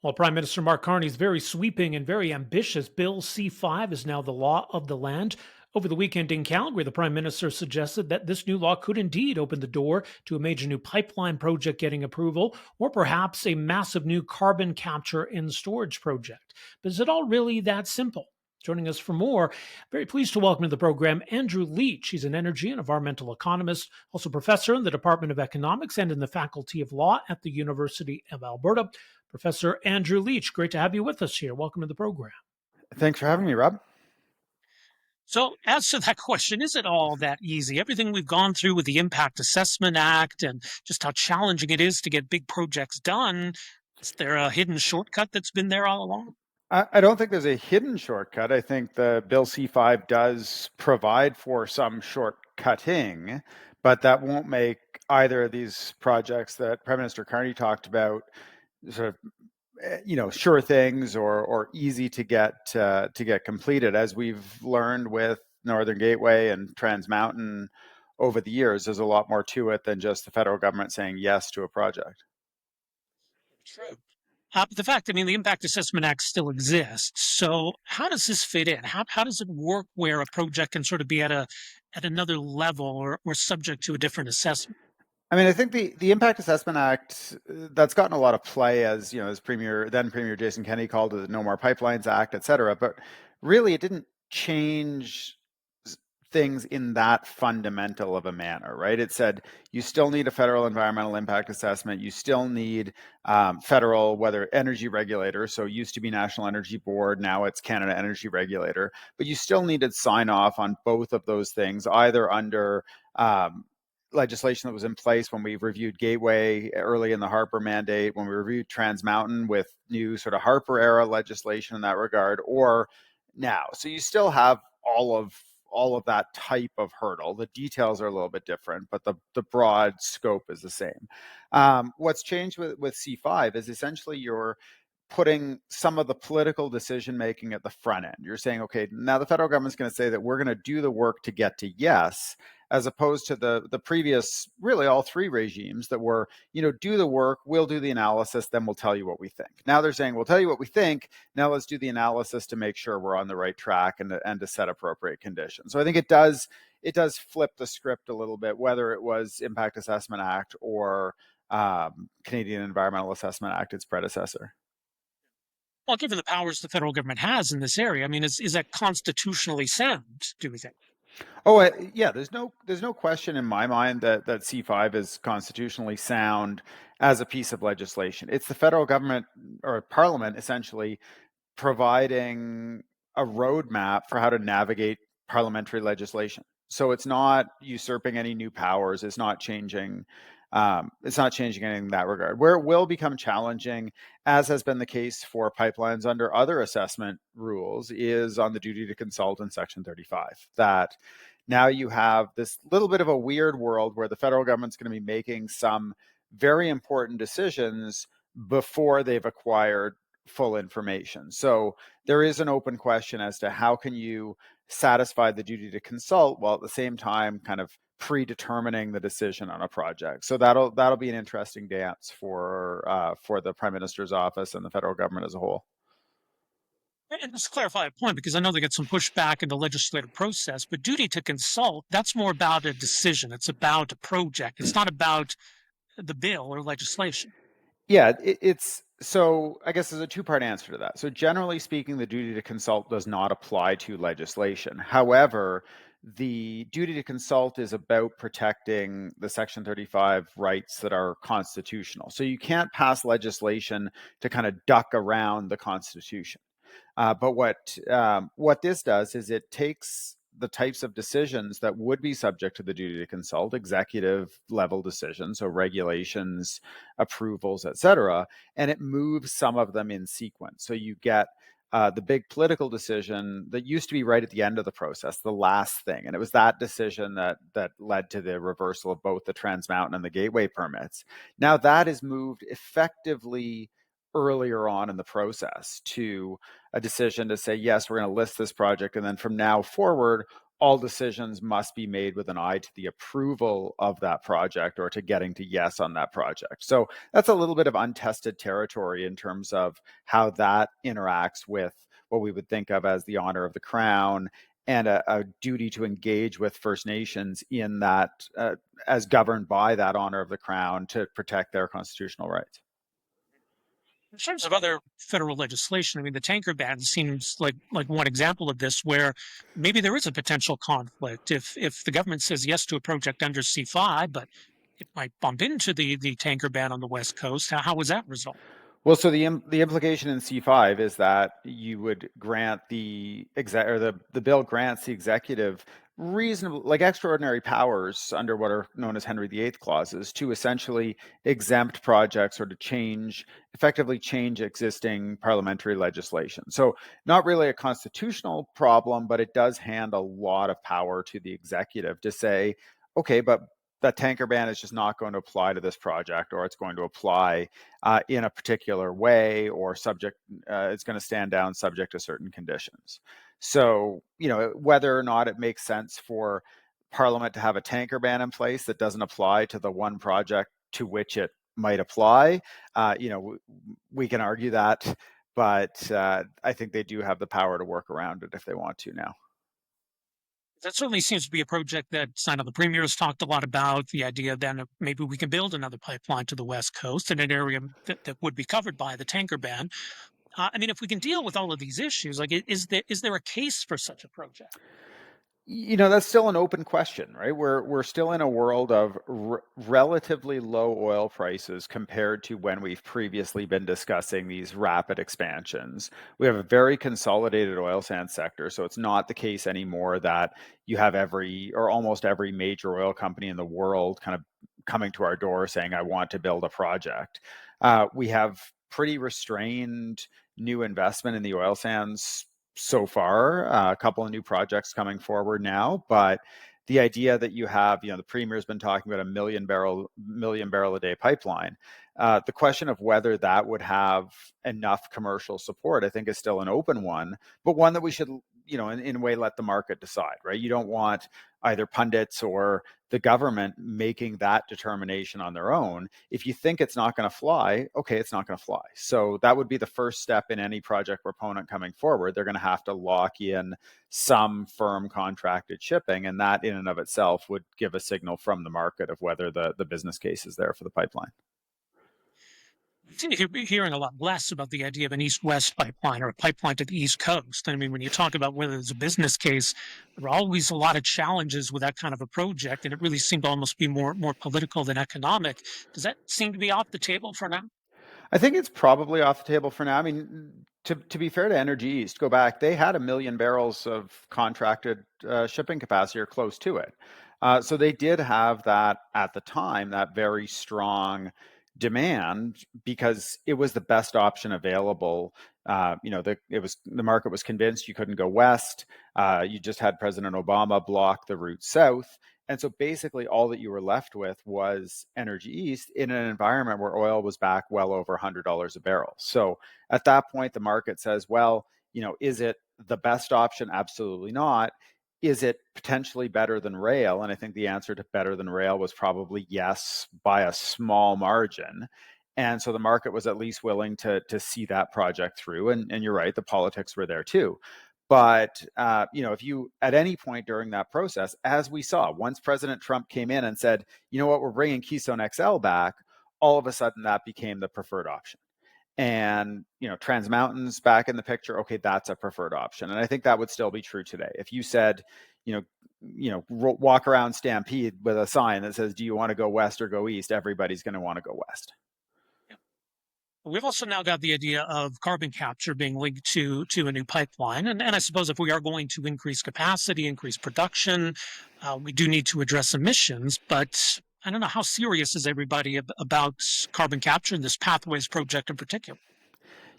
While Prime Minister Mark Carney's very sweeping and very ambitious Bill C-5 is now the law of the land, over the weekend in Calgary, the Prime Minister suggested that this new law could indeed open the door to a major new pipeline project getting approval, or perhaps a massive new carbon capture and storage project. But is it all really that simple? Joining us for more, very pleased to welcome to the program Andrew Leach. He's an energy and environmental economist, also professor in the Department of Economics and in the Faculty of Law at the University of Alberta. Professor Andrew Leach, great to have you with us here. Welcome to the program. Thanks for having me, Rob. So, as to that question, is it all that easy? Everything we've gone through with the Impact Assessment Act and just how challenging it is to get big projects done, is there a hidden shortcut that's been there all along? I don't think there's a hidden shortcut. I think the Bill C-5 does provide for some shortcutting, but that won't make either of these projects that Prime Minister Carney talked about sort of sure things or easy to get completed. As we've learned with Northern Gateway and Trans Mountain over the years, there's a lot more to it than just the federal government saying yes to a project. True. But the fact, I mean, the Impact Assessment Act still exists. So, how does this fit in? How does it work where a project can sort of be at another level or subject to a different assessment? I mean, I think the Impact Assessment Act that's gotten a lot of play as as Premier Jason Kenney called it the No More Pipelines Act, et cetera. But really, it didn't change things in that fundamental of a manner, right? It said you still need a federal environmental impact assessment. You still need federal, whether energy regulator. So it used to be National Energy Board, now it's Canada Energy Regulator. But you still needed sign off on both of those things, either under legislation that was in place when we reviewed Gateway early in the Harper mandate, when we reviewed Trans Mountain with new sort of Harper era legislation in that regard, or now. So you still have all of that type of hurdle. The details are a little bit different, but the broad scope is the same. What's changed with C5 is essentially you're putting some of the political decision making at the front end. You're saying, okay, now the federal government's going to say that we're going to do the work to get to yes, as opposed to the previous, really all three regimes that were, do the work, we'll do the analysis, then we'll tell you what we think. Now they're saying, we'll tell you what we think. Now let's do the analysis to make sure we're on the right track and to set appropriate conditions. So I think it does flip the script a little bit, whether it was Impact Assessment Act or Canadian Environmental Assessment Act, its predecessor. Well, given the powers the federal government has in this area, I mean, is that constitutionally sound, do we think? Oh, yeah. There's no question in my mind that C5 is constitutionally sound as a piece of legislation. It's the federal government or Parliament essentially providing a roadmap for how to navigate parliamentary legislation. So it's not usurping any new powers. It's not changing. It's not changing anything in that regard. Where it will become challenging, as has been the case for pipelines under other assessment rules, is on the duty to consult in Section 35. That now you have this little bit of a weird world where the federal government's going to be making some very important decisions before they've acquired full information. So there is an open question as to how can you satisfy the duty to consult while at the same time kind of predetermining the decision on a project. So that'll be an interesting dance for the Prime Minister's office and the federal government as a whole. And just clarify a point, because I know they get some pushback in the legislative process, but duty to consult, that's more about a decision. It's about a project. It's not about the bill or legislation. Yeah, it's so I guess there's a two-part answer to that. So generally speaking, the duty to consult does not apply to legislation. However, the duty to consult is about protecting the Section 35 rights that are constitutional. So you can't pass legislation to kind of duck around the Constitution. But what this does is it takes the types of decisions that would be subject to the duty to consult, executive level decisions, so regulations, approvals, et cetera, and it moves some of them in sequence. So you get the big political decision that used to be right at the end of the process, the last thing. And it was that decision that led to the reversal of both the Trans Mountain and the Gateway permits. Now that is moved effectively earlier on in the process to a decision to say, yes, we're going to list this project. And then from now forward, all decisions must be made with an eye to the approval of that project or to getting to yes on that project. So that's a little bit of untested territory in terms of how that interacts with what we would think of as the honor of the crown and a duty to engage with First Nations in that, as governed by that honor of the crown to protect their constitutional rights. In terms of other federal legislation, I mean, the tanker ban seems like one example of this, where maybe there is a potential conflict if the government says yes to a project under C-5, but it might bump into the tanker ban on the West Coast. How was that resolved? Well, so the implication in C5 is that you would grant the bill grants the executive reasonable, like extraordinary powers under what are known as Henry VIII clauses to essentially exempt projects or to effectively change existing parliamentary legislation. So not really a constitutional problem, but it does hand a lot of power to the executive to say, okay, but that tanker ban is just not going to apply to this project, or it's going to apply in a particular way, or it's going to stand down subject to certain conditions. So, whether or not it makes sense for Parliament to have a tanker ban in place that doesn't apply to the one project to which it might apply, we can argue that, but I think they do have the power to work around it if they want to now. That certainly seems to be a project that the premier has talked a lot about, the idea that maybe we can build another pipeline to the West Coast in an area that would be covered by the tanker ban. I mean, if we can deal with all of these issues, like, is there a case for such a project? That's still an open question, right? We're still in a world of relatively low oil prices compared to when we've previously been discussing these rapid expansions. We have a very consolidated oil sands sector, so it's not the case anymore that you have every or almost every major oil company in the world kind of coming to our door saying, "I want to build a project." We have pretty restrained new investment in the oil sands so far, a couple of new projects coming forward now, but the idea that you have, the premier's been talking about a million barrel a day pipeline. The question of whether that would have enough commercial support, I think, is still an open one, but one that we should, in a way, let the market decide, right? You don't want either pundits or the government making that determination on their own. If you think it's not going to fly, okay, it's not going to fly. So that would be the first step in any project proponent coming forward. They're going to have to lock in some firm contracted shipping, and that in and of itself would give a signal from the market of whether the business case is there for the pipeline. I seem to be hearing a lot less about the idea of an east-west pipeline or a pipeline to the East Coast. I mean, when you talk about whether there's a business case, there are always a lot of challenges with that kind of a project, and it really seemed to almost be more political than economic. Does that seem to be off the table for now? I think it's probably off the table for now. I mean, to be fair to Energy East, go back, they had 1 million barrels of contracted shipping capacity or close to it. So they did have that at the time, that very strong demand because it was the best option available. The market was convinced you couldn't go west. You just had President Obama block the route south. And so basically all that you were left with was Energy East in an environment where oil was back well over $100 a barrel. So at that point, the market says, well, is it the best option? Absolutely not. Is it potentially better than rail? And I think the answer to better than rail was probably yes, by a small margin. And so the market was at least willing to see that project through. And you're right, the politics were there too. But if you at any point during that process, as we saw, once President Trump came in and said, you know what, we're bringing Keystone XL back, all of a sudden that became the preferred option. And Trans Mountain's back in the picture. Okay, that's a preferred option, and I think that would still be true today. If you said, walk around Stampede with a sign that says, "Do you want to go west or go east?" Everybody's going to want to go west. We've also now got the idea of carbon capture being linked to a new pipeline. And I suppose if we are going to increase capacity, increase production, we do need to address emissions. But I don't know, how serious is everybody about carbon capture and this Pathways project in particular?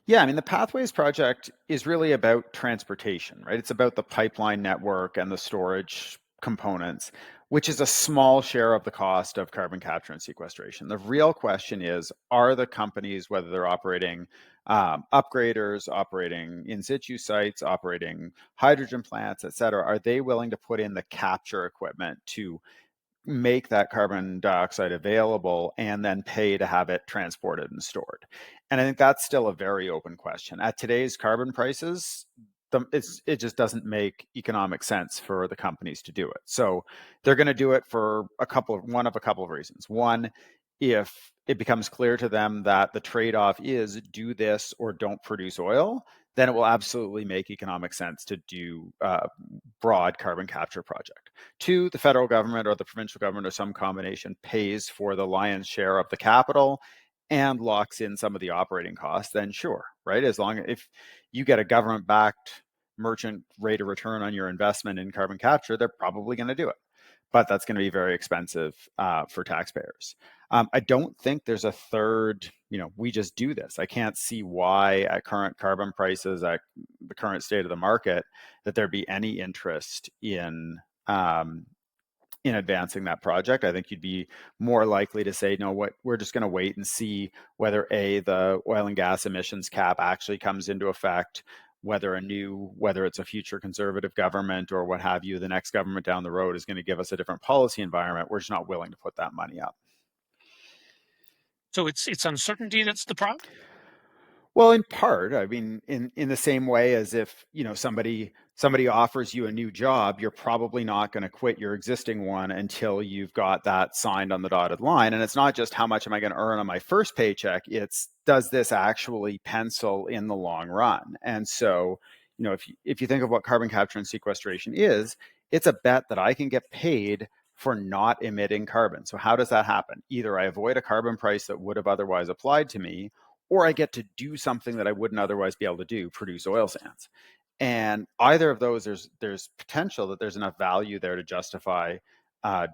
Yeah, I mean, the Pathways project is really about transportation, right? It's about the pipeline network and the storage components, which is a small share of the cost of carbon capture and sequestration. The real question is, are the companies, whether they're operating upgraders, operating in situ sites, operating hydrogen plants, et cetera, are they willing to put in the capture equipment to make that carbon dioxide available and then pay to have it transported and stored? And I think that's still a very open question. At today's carbon prices, it just doesn't make economic sense for the companies to do it. So they're going to do it for one of a couple of reasons. One, if it becomes clear to them that the trade-off is do this or don't produce oil, then it will absolutely make economic sense to do a broad carbon capture project. Two, the federal government or the provincial government or some combination pays for the lion's share of the capital and locks in some of the operating costs, then sure, right? As long as if you get a government-backed merchant rate of return on your investment in carbon capture, they're probably going to do it. But that's going to be very expensive for taxpayers. I don't think there's a third, we just do this. I can't see why at current carbon prices, at the current state of the market, that there'd be any interest in advancing that project. I think you'd be more likely to say, no, what we're just going to wait and see whether the oil and gas emissions cap actually comes into effect, whether it's a future conservative government or what have you, the next government down the road is going to give us a different policy environment. We're just not willing to put that money up. So it's uncertainty that's the problem. Well, in part, I mean, in the same way as if, somebody offers you a new job, you're probably not going to quit your existing one until you've got that signed on the dotted line. And it's not just how much am I going to earn on my first paycheck, it's does this actually pencil in the long run? And so, if you think of what carbon capture and sequestration is, it's a bet that I can get paid for not emitting carbon. So how does that happen? Either I avoid a carbon price that would have otherwise applied to me, or I get to do something that I wouldn't otherwise be able to do, produce oil sands. And either of those, there's potential that there's enough value there to justify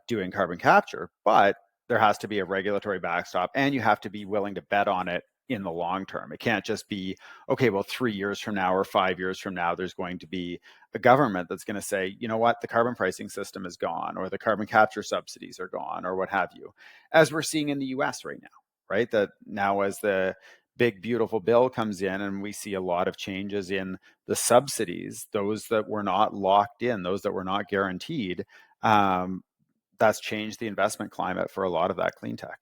doing carbon capture, but there has to be a regulatory backstop, and you have to be willing to bet on it in the long term. It can't just be, okay, well, 3 years from now or 5 years from now, there's going to be a government that's going to say, you know what, the carbon pricing system is gone, or the carbon capture subsidies are gone, or what have you, as we're seeing in the US right now, right? That now as the big beautiful bill comes in and we see a lot of changes in the subsidies, those that were not locked in, those that were not guaranteed, that's changed the investment climate for a lot of that clean tech.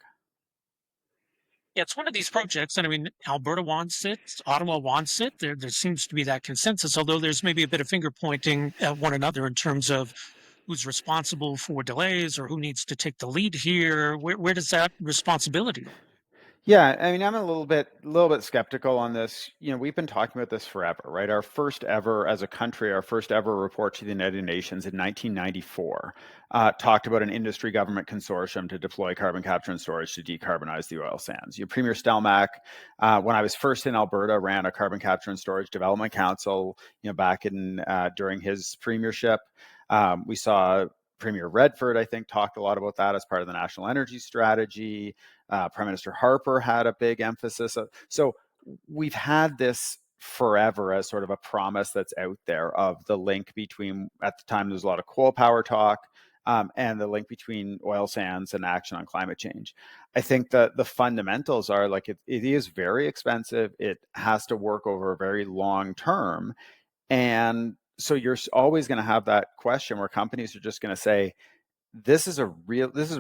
Yeah, it's one of these projects, and I mean, Alberta wants it, Ottawa wants it. There seems to be that consensus, although there's maybe a bit of finger pointing at one another in terms of who's responsible for delays or who needs to take the lead here. Where does that responsibility lie? Yeah, I mean, I'm a little bit skeptical on this. We've been talking about this forever, right? Our first ever, as a country, our first ever report to the United Nations in 1994 talked about an industry government consortium to deploy carbon capture and storage to decarbonize the oil sands. Premier Stelmach, when I was first in Alberta, ran a carbon capture and storage development council, back in during his premiership. We saw Premier Redford, I think, talked a lot about that as part of the national energy strategy. Prime Minister Harper had a big emphasis. So we've had this forever as sort of a promise that's out there of the link between, at the time, there's a lot of coal power talk, and the link between oil sands and action on climate change. I think that the fundamentals are like it is very expensive. It has to work over a very long term. And so you're always going to have that question where companies are just going to say, this is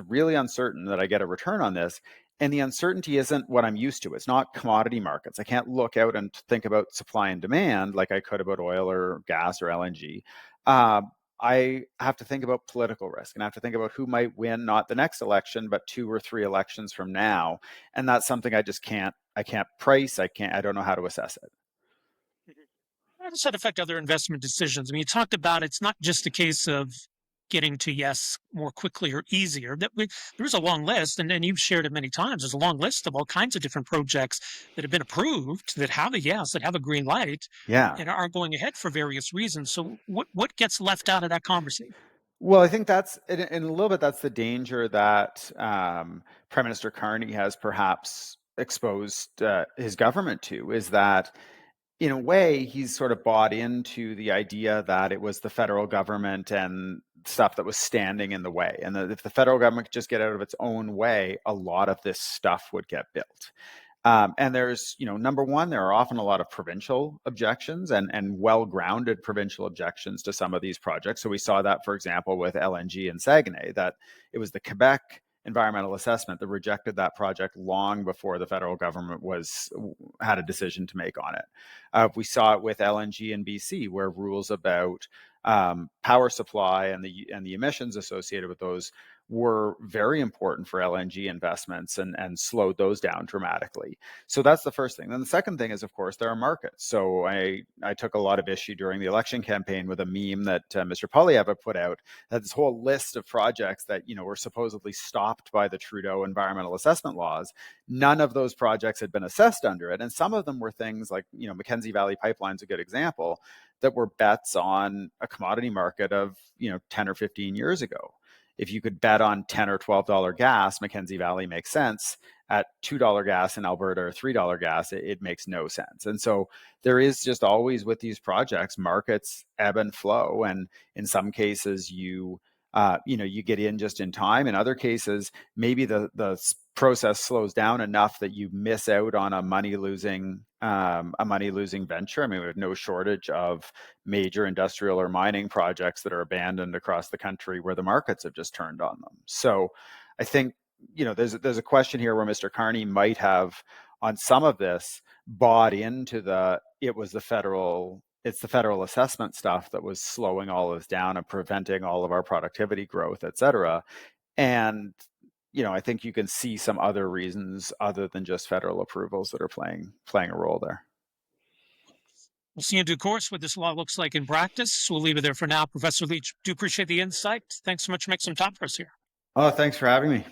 really uncertain that I get a return on this. And the uncertainty isn't what I'm used to. It's not commodity markets. I can't look out and think about supply and demand like I could about oil or gas or LNG. I have to think about political risk, and I have to think about who might win, not the next election, but 2 or 3 elections from now. And that's something I can't price. I don't know how to assess it. How does that affect other investment decisions? I mean, you talked about it's not just a case of getting to yes more quickly or easier. There's a long list, and you've shared it many times. There's a long list of all kinds of different projects that have been approved, that have a yes, that have a green light, Yeah. and are going ahead for various reasons. So what gets left out of that conversation? Well, I think that's in a little bit that's the danger that Prime Minister Carney has perhaps exposed his government to, is that in a way he's sort of bought into the idea that it was the federal government and stuff that was standing in the way, and that if the federal government could just get out of its own way, a lot of this stuff would get built. And there's, number one, there are often a lot of provincial objections and well-grounded provincial objections to some of these projects. So we saw that, for example, with LNG in Saguenay, that it was the Quebec environmental assessment that rejected that project long before the federal government had a decision to make on it. We saw it with LNG in BC, where rules about power supply and the emissions associated with those were very important for LNG investments and slowed those down dramatically. So that's the first thing. Then the second thing is, of course, there are markets. So I took a lot of issue during the election campaign with a meme that Mr. Poilievre put out, that this whole list of projects that were supposedly stopped by the Trudeau environmental assessment laws. None of those projects had been assessed under it, and some of them were things like Mackenzie Valley Pipeline's a good example, that were bets on a commodity market of 10 or 15 years ago. If you could bet on $10 or $12 gas, Mackenzie Valley makes sense. At $2 gas in Alberta or $3 gas, it makes no sense. And so there is just always, with these projects, markets ebb and flow. And in some cases, you get in just in time. In other cases, maybe the process slows down enough that you miss out on a money losing venture. I mean, we have no shortage of major industrial or mining projects that are abandoned across the country where the markets have just turned on them. So I think there's a question here where Mr. Carney might have, on some of this, bought into it's the federal assessment stuff that was slowing all of this down and preventing all of our productivity growth, et cetera. And I think you can see some other reasons other than just federal approvals that are playing a role there. We'll see in due course what this law looks like in practice. We'll leave it there for now. Professor Leach, do appreciate the insight. Thanks so much for making some time for us here. Oh, thanks for having me.